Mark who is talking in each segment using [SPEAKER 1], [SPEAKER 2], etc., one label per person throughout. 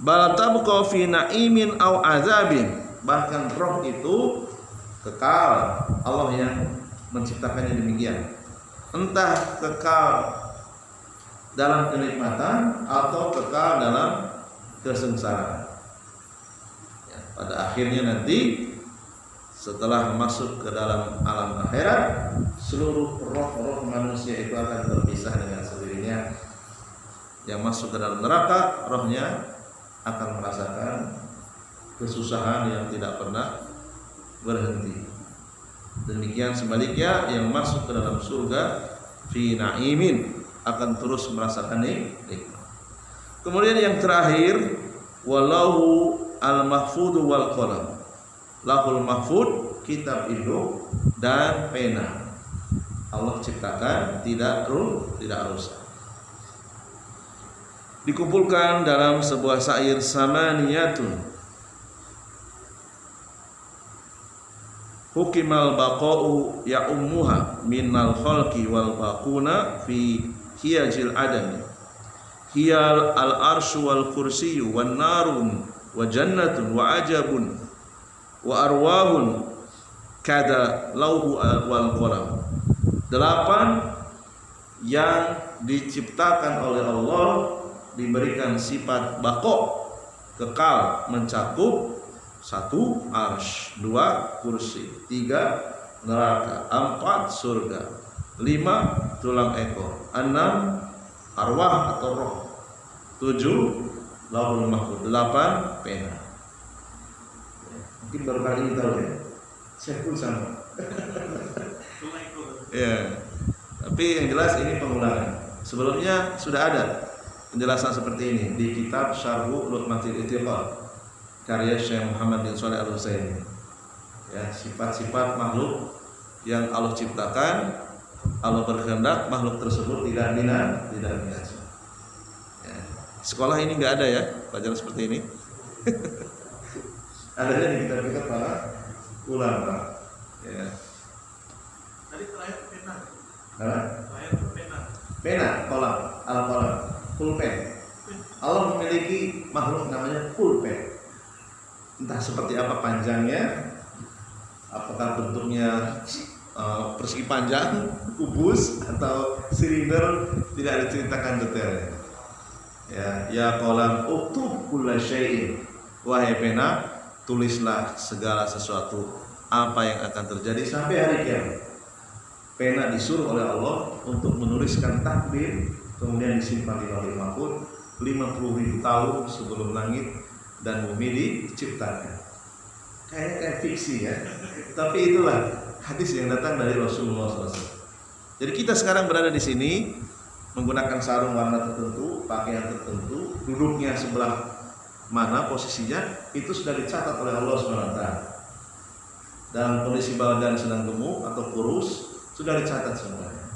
[SPEAKER 1] Bal tabqa fi na'imin aw azabin. Bahkan roh itu kekal. Allah yang menciptakannya demikian. Entah kekal dalam kenikmatan atau kekal dalam kesengsaraan. Ya, pada akhirnya nanti setelah masuk ke dalam alam akhirat, seluruh roh-roh manusia itu akan terpisah dengan sendirinya. Yang masuk ke dalam neraka, rohnya akan merasakan kesusahan yang tidak pernah berhenti. Demikian sebaliknya, yang masuk ke dalam surga fi na'imin akan terus merasakan nikmat. Kemudian yang terakhir, walahu al-mahfudu wal qalam. Lahul mahfud, kitab hidup dan pena. Allah ciptakan tidak rusak. Dikumpulkan dalam sebuah syair samaniyatun. Hukimal baqa'u ya ummuha minal khalqi wal baquna fi hiyajil adami. Hiyal al arsyu wal kursiyyu wan narun wa jannatun wa ajabun wa arwahun kada lauhu wal qalam. 8 yang diciptakan oleh Allah diberikan sifat baqo, kekal, mencakup 1 arsy, 2 kursi, 3 neraka, 4 surga, 5 tulang ekor, 6 arwah atau roh, 7 lauhul mahfuz, 8 pena. Mungkin baru kali ini tahu ya. Saya pun sama. Ya. Tapi yang jelas ini pengulangan. Sebelumnya sudah ada penjelasan seperti ini di kitab Syarhu Luqmatil Itiqad karya Syekh Muhammad bin Shalih Al-Utsaimin. Ya, sifat-sifat makhluk yang Allah ciptakan, Allah berkehendak makhluk tersebut tidak binasa. Ya. Sekolah ini nggak ada ya pelajaran seperti ini. Adanya di kitab-kitab para ulama. Ya.
[SPEAKER 2] Tadi terakhir pena.
[SPEAKER 1] Terakhir
[SPEAKER 2] pena.
[SPEAKER 1] Pena, kolam, al-kolam, pulpen. Allah memiliki makhluk namanya pulpen. Entah seperti apa panjangnya, apakah bentuknya persegi panjang, kubus atau silinder, tidak diceritakan detailnya. Ya kolam uktub kulla syai'in. Wahai pena, tulislah segala sesuatu apa yang akan terjadi sampai hari kiamat. Pena disuruh oleh Allah untuk menuliskan takdir, kemudian disimpan di lauhul mahfuz 50.000 tahun sebelum langit dan bumi diciptakan. Kayak fiksi ya. Tapi itulah hadis yang datang dari Rasulullah SAW. Jadi kita sekarang berada di sini menggunakan sarung warna tertentu, pakaian tertentu, duduknya sebelah mana posisinya, itu sudah dicatat oleh Allah SWT. Dalam kondisi badan sedang gemuk atau kurus, sudah dicatat semuanya.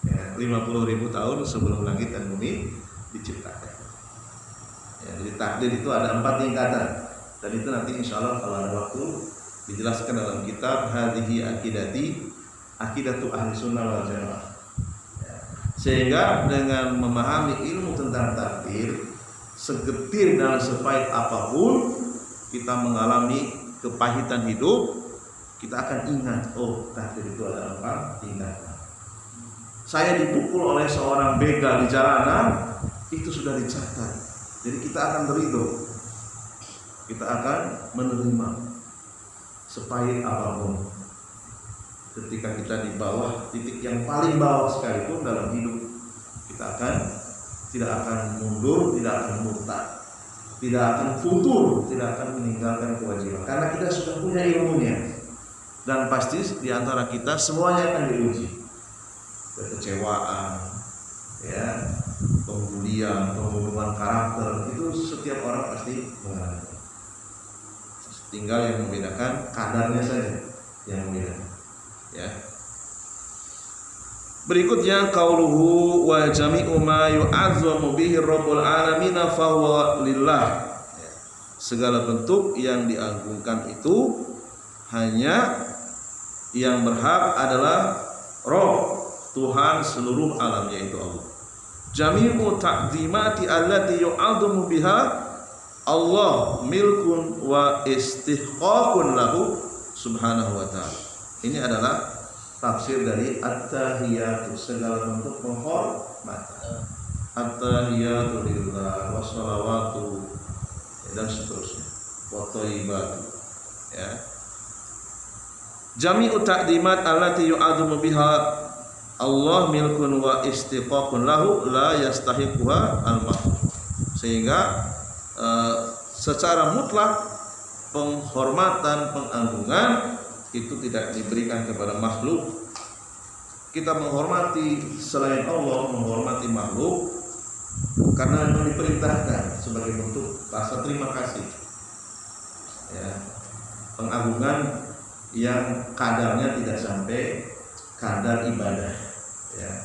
[SPEAKER 1] Ya, 50.000 tahun sebelum langit dan bumi diciptakan. Ya, jadi takdir itu ada 4 tingkatan. Dan itu nanti insya Allah kalau ada waktu dijelaskan dalam kitab Hadhihi Akidati, Akidatu Ahli Sunnah wal Jamaah. Ya. Sehingga dengan memahami ilmu tentang takdir, segetir dan sepahit apapun kita mengalami kepahitan hidup, kita akan ingat, oh takdir itu ada 4 tingkatan. Saya dipukul oleh seorang begal di jalanan, itu sudah dicatat. Jadi kita akan ridho, kita akan menerima sepahit apapun. Ketika kita di bawah titik yang paling bawah sekalipun dalam hidup, kita tidak akan mundur, tidak akan murtad, tidak akan futur, tidak akan meninggalkan kewajiban. Karena kita sudah punya ilmunya. Dan pasti di antara kita semuanya akan diuji. Kekecewaan, ya, pembulian, pembunuhan karakter, itu setiap orang pasti mengalami. Tinggal yang membedakan kadarnya saja yang membedakan. Ya. Berikutnya qauluhu wa jami'u ma yu'azzamu bihi rabbul alamin fa huwa lillah. Segala bentuk yang diagungkan itu hanya yang berhak adalah Rabb, Tuhan seluruh alam, yaitu Allah. Jami'u ta'zimati allati yu'azzamu biha Allah milkun wa istihqaqun lahu subhanahu wa ta'ala. Ini adalah tafsir dari at-tahiyatu, segala bentuk penghormatan. At-tahiyatu lillah wa sholawatu dan seterusnya. Wa thayyibatu. Ya. Jami'u ta'dimat allati yu'adhimu biha Allah milkun wa istiqaqun lahu la yastahiquha al-makhluk. Sehingga secara mutlak penghormatan, pengagungan itu tidak diberikan kepada makhluk. Kita menghormati selain Allah, menghormati makhluk karena memang diperintahkan sebagai bentuk rasa terima kasih. Ya. Pengagungan yang kadarnya tidak sampai kadar ibadah. Ya.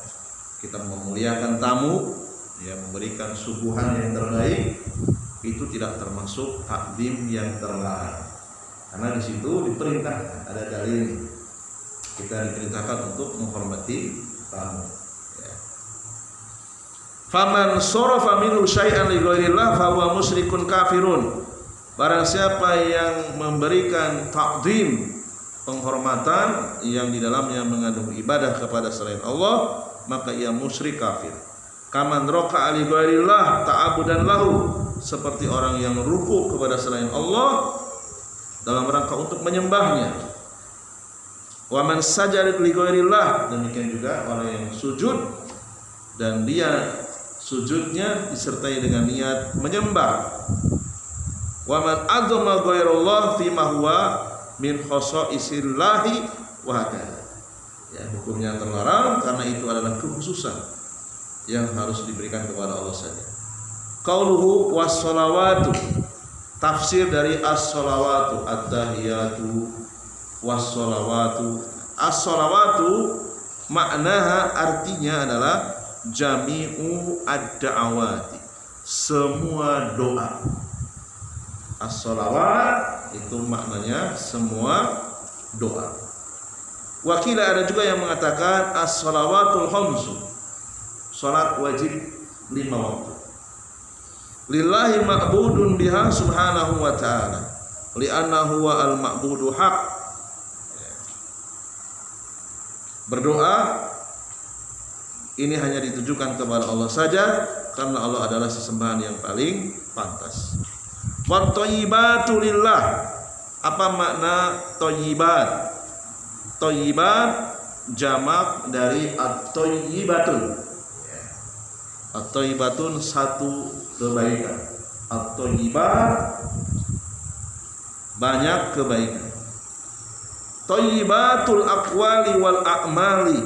[SPEAKER 1] Kita memuliakan tamu, ya, memberikan suguhan yang terbaik, itu tidak termasuk takdim yang terlarang. Karena di situ diperintahkan, ada dalil kita diperintahkan untuk menghormati tamu. Ya. Faman sarafa minhu syai'an li ghairillah fa huwa musyrikun kafirun. Barang siapa yang memberikan takdim, penghormatan yang di dalamnya mengandung ibadah kepada selain Allah, maka ia musyrik kafir. Kaman raka'a li ghairillah ta'abudan lahu, seperti orang yang ruku kepada selain Allah dalam rangka untuk menyembahnya. Wa man sajada li ghairillah, demikian juga orang yang sujud dan dia sujudnya disertai dengan niat menyembah. Wa man adzama ghairallah fi ma huwa min khosa'isillahi wa hakadha. Ya, hukumnya terlarang karena itu adalah kekhususan yang harus diberikan kepada Allah saja. Qauluhu was-shalawatu, tafsir dari as-shalawatu, at-tahiyatu was-shalawatu. As-shalawatu maknaha, artinya adalah jami'u ad-da'awati, semua doa. As-shalawat itu maknanya semua doa. Wakila ada juga yang mengatakan as-shalawatul khamsu, salat wajib 5 waktu. Lillahi ma'budun biha subhanahu wa ta'ala, li'annahu wa al-ma'budu haq. Berdoa ini hanya ditujukan kepada Allah saja, karena Allah adalah sesembahan yang paling pantas. Wa thayyibatu lillah. Apa makna thayyibat? Thayyibat jamak dari at-thayyibatun. At-thayyibatun satu kebaikan. At-thayyibat banyak kebaikan. Thayyibatul aqwali wal a'mali,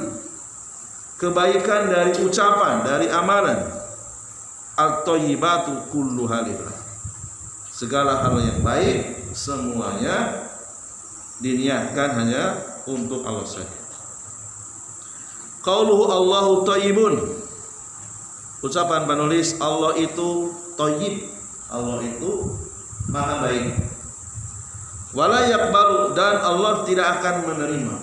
[SPEAKER 1] kebaikan dari ucapan, dari amalan. At-thayyibatu kulluha lillah, segala hal yang baik semuanya diniatkan hanya untuk Allah saja. Qauluhu Allahu thayyibun, ucapan penulis Allah itu thayyib, Allah itu maha baik. Wala yaqbalu, dan Allah tidak akan menerima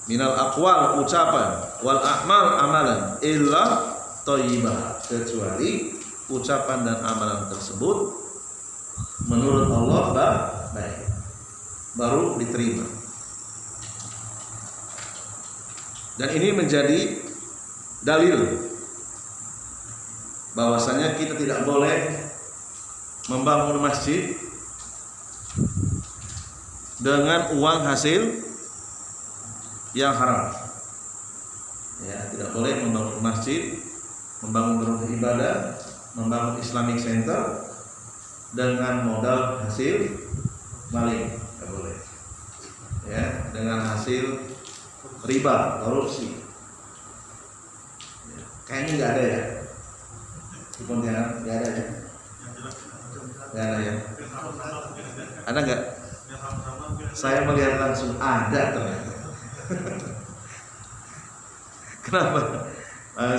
[SPEAKER 1] minal aqwal ucapan, wal a'mal amalan, illa thayyibah, kecuali ucapan dan amalan tersebut menurut Allah baik, baru diterima. Dan ini menjadi dalil bahwasanya kita tidak boleh membangun masjid dengan uang hasil yang haram. Ya, tidak boleh membangun masjid, membangun rumah ibadah, membangun Islamic Center dengan modal hasil maling, tidak boleh. Ya, dengan hasil riba, korupsi. Ya, kayaknya nggak ada ya di Pontianak, nggak ada ya, nggak ada ya. Ada nggak? Saya melihat langsung ada ternyata. Kenapa?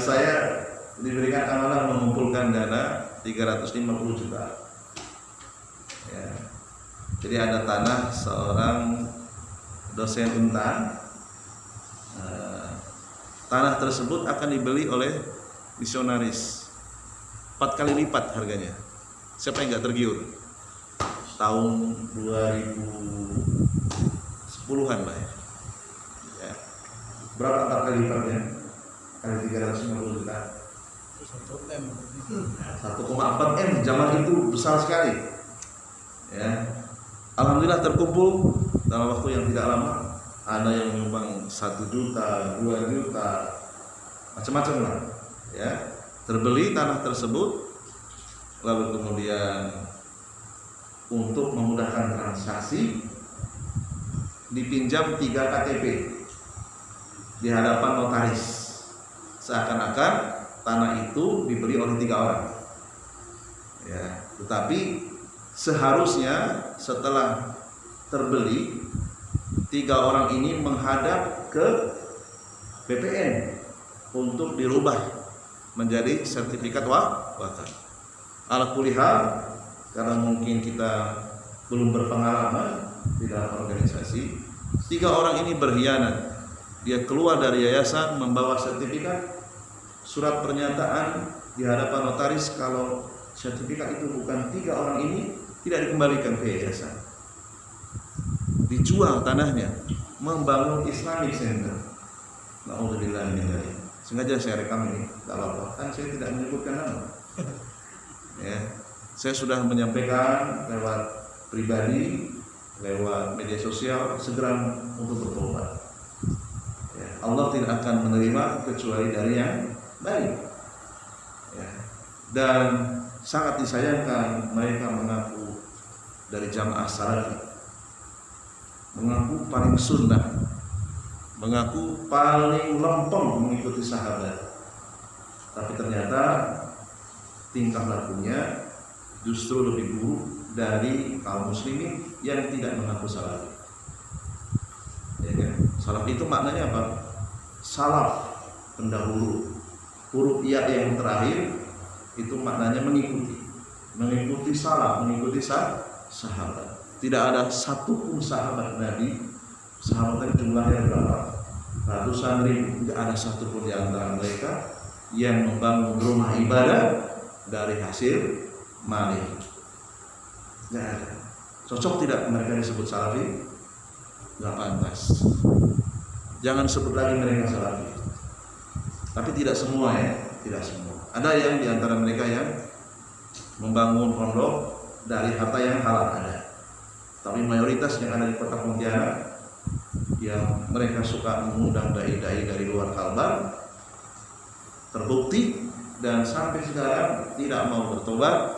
[SPEAKER 1] Saya diberikan amanah mengumpulkan dana 350 juta. Ya. Jadi ada tanah seorang dosen Untan. Tanah tersebut akan dibeli oleh misionaris 4 kali lipat harganya. Siapa yang nggak tergiur? Tahun 2010-an lah ya. Ya. Berapa 4 kali lipatnya? Kali 350 juta. 1,4 M zaman itu besar sekali. Ya. Alhamdulillah terkumpul dalam waktu yang tidak lama. Ada yang menyumbang 1 juta, 2 juta, macam-macam lah. Ya. Terbeli tanah tersebut, lalu kemudian untuk memudahkan transaksi dipinjam 3 KTP di hadapan notaris, seakan-akan tanah itu dibeli oleh 3 orang. Ya, tetapi seharusnya setelah terbeli 3 orang ini menghadap ke BPN untuk dirubah menjadi sertifikat wakaf. Ala kulli hal, karena mungkin kita belum berpengalaman di dalam organisasi, 3 orang ini berkhianat. Dia keluar dari yayasan membawa sertifikat, surat pernyataan di hadapan notaris kalau sertifikat itu bukan 3 orang ini, tidak dikembalikan ke yayasan. Dijual tanahnya, membangun Islamic Center. Na'udzubillah min dzalik. Sengaja saya rekam ini, tak apa-apa, kan saya tidak menyebutkan nama. Ya, saya sudah menyampaikan lewat pribadi, lewat media sosial, segera untuk bertobat. Ya, Allah tidak akan menerima kecuali dari yang baik. Ya, dan sangat disayangkan mereka mengaku dari jamaah salafi, mengaku paling sunnah, mengaku paling lempeng mengikuti sahabat, tapi ternyata tingkah lakunya justru lebih buruk dari kaum muslimin yang tidak mengaku salafi. Ya kan? Salaf itu maknanya apa? Salaf, pendahulu. Huruf ya yang terakhir itu maknanya mengikuti salaf, mengikuti sahabat. Tidak ada satupun sahabat Nabi, sahabat jumlahnya berapa? Ratusan ribu, tidak ada satupun di antara mereka yang membangun rumah ibadah dari hasil malih. Tidak ada. Cocok tidak mereka disebut salafi? Tidak pantas. Jangan sebut lagi mereka salafi. Tapi tidak semua ya, tidak semua. Ada yang di antara mereka yang membangun pondok dari harta yang halal ada. Tapi mayoritas yang ada di kota Pontianak yang mereka suka mengundang dai-dai dari luar Kalbar, terbukti dan sampai sekarang tidak mau bertobat,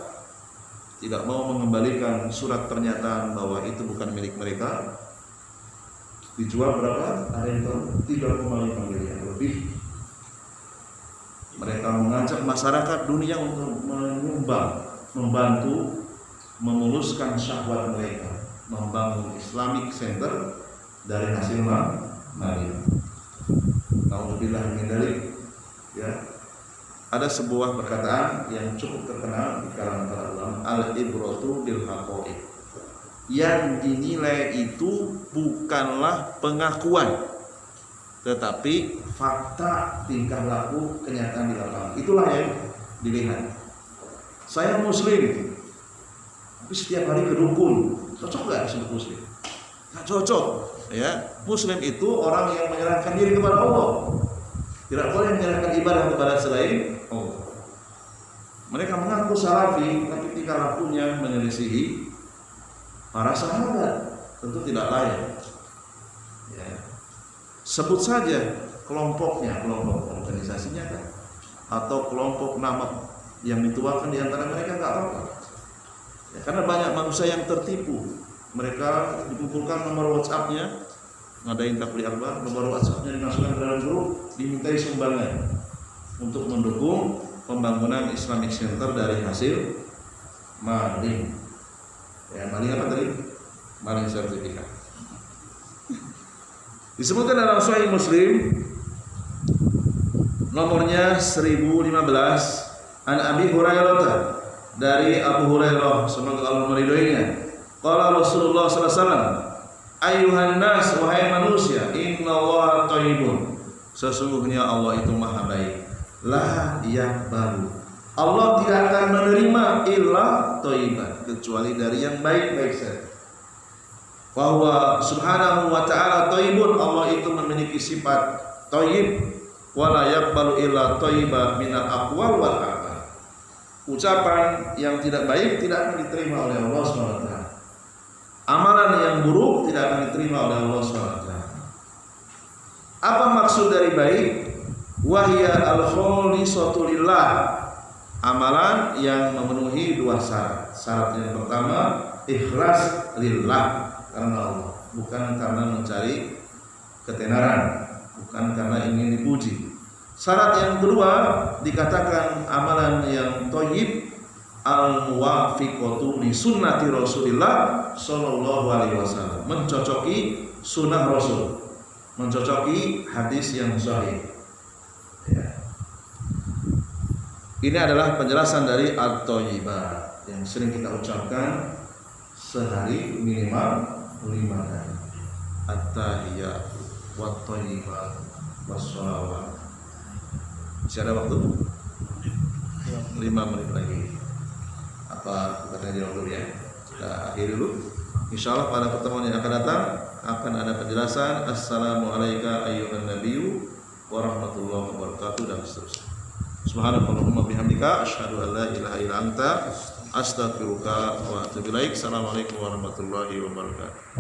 [SPEAKER 1] tidak mau mengembalikan surat pernyataan bahwa itu bukan milik mereka. Dijual berapa? Ada yang tahu? 3,5 miliar lebih. Mereka mengajak masyarakat dunia untuk menyumbang, membantu memuluskan syahwat mereka, membangun Islamic Center dari hasil malih. Na'udzubillah min dzalik. Ya. Ada sebuah perkataan yang cukup terkenal di kalangan para ulama, al-ibratu bil haqaiq. Yang dinilai itu bukanlah pengakuan, tetapi fakta, tingkah laku, kenyataan di lapangan. Itulah yang dilihat. Saya muslim, tapi setiap hari ke dukun, cocok nggak disebut muslim? Nggak cocok. Ya, muslim itu orang yang menyerahkan diri kepada Allah. Tidak boleh menyerahkan ibadah kepada selain Allah. Mereka mengaku salafi, tapi tingkah lakunya menyelisihi para sahabat, tentu tidak layak. Ya. Sebut saja kelompoknya, kelompok organisasinya kan, atau kelompok nama yang dituakan di antara mereka, nggak apa-apa. Ya, karena banyak manusia yang tertipu. Mereka dikumpulkan nomor WhatsApp-nya, ngadain takbir akbar, nomor WhatsApp-nya dimasukkan ke dalam grup, dimintai sumbangan untuk mendukung pembangunan Islamic Center dari hasil maling. Ya, maling apa tadi? Maling sertifikat. Disebutkan dalam Sahih Muslim nomornya 1015 an Abi Hurairah, dari Abu Hurairah semoga Allah meridhoinya. Qala Rasulullah sallallahu alaihi wasallam, "Ayyuhan nas, wahai manusia, innallaha thayyibun." Sesungguhnya Allah itu maha baik. La yaqbalu. Allah tidak akan menerima illa at-thayyibat, kecuali dari yang baik-baik saja. Bahwa subhanahu wa ta'ala thayyibun, Allah itu memiliki sifat thayyib, wa la yaqbalu illa thayyiba minal aqwal wal a'mal. Ucapan yang tidak baik tidak akan diterima oleh Allah SWT. Amalan yang buruk tidak akan diterima oleh Allah SWT. Apa maksud dari baik? Wahya al-khalisatu lillah, amalan yang memenuhi dua syarat. Syarat yang pertama, ikhlas lillah, karena Allah, bukan karena mencari ketenaran, bukan karena ingin dipuji. Syarat yang kedua, dikatakan amalan yang thayyib al-muwafiqatu li sunnati Rasulillah sallallahu alaihi wasallam, mencocoki sunnah Rasul, mencocoki hadis yang sahih. Ya. Ini adalah penjelasan dari at-thayyibat yang sering kita ucapkan sehari minimal 5 kali. At-tahiyyatu wat-thayyibat was-shalawat. Masih ada waktu? 5 menit lagi. Apa kita jawab dulu ya? Kita akhiri dulu. Insyaallah pada pertemuan yang akan datang akan ada penjelasan Assalamualaikum ayyuhan nabiyyu warahmatullahi wabarakatuh dan seterusnya. Subhanakallahumma bihamdika asyhadu an la ilaha illa anta astaghfiruka wa atubu ilaik. Assalamualaikum warahmatullahi wabarakatuh.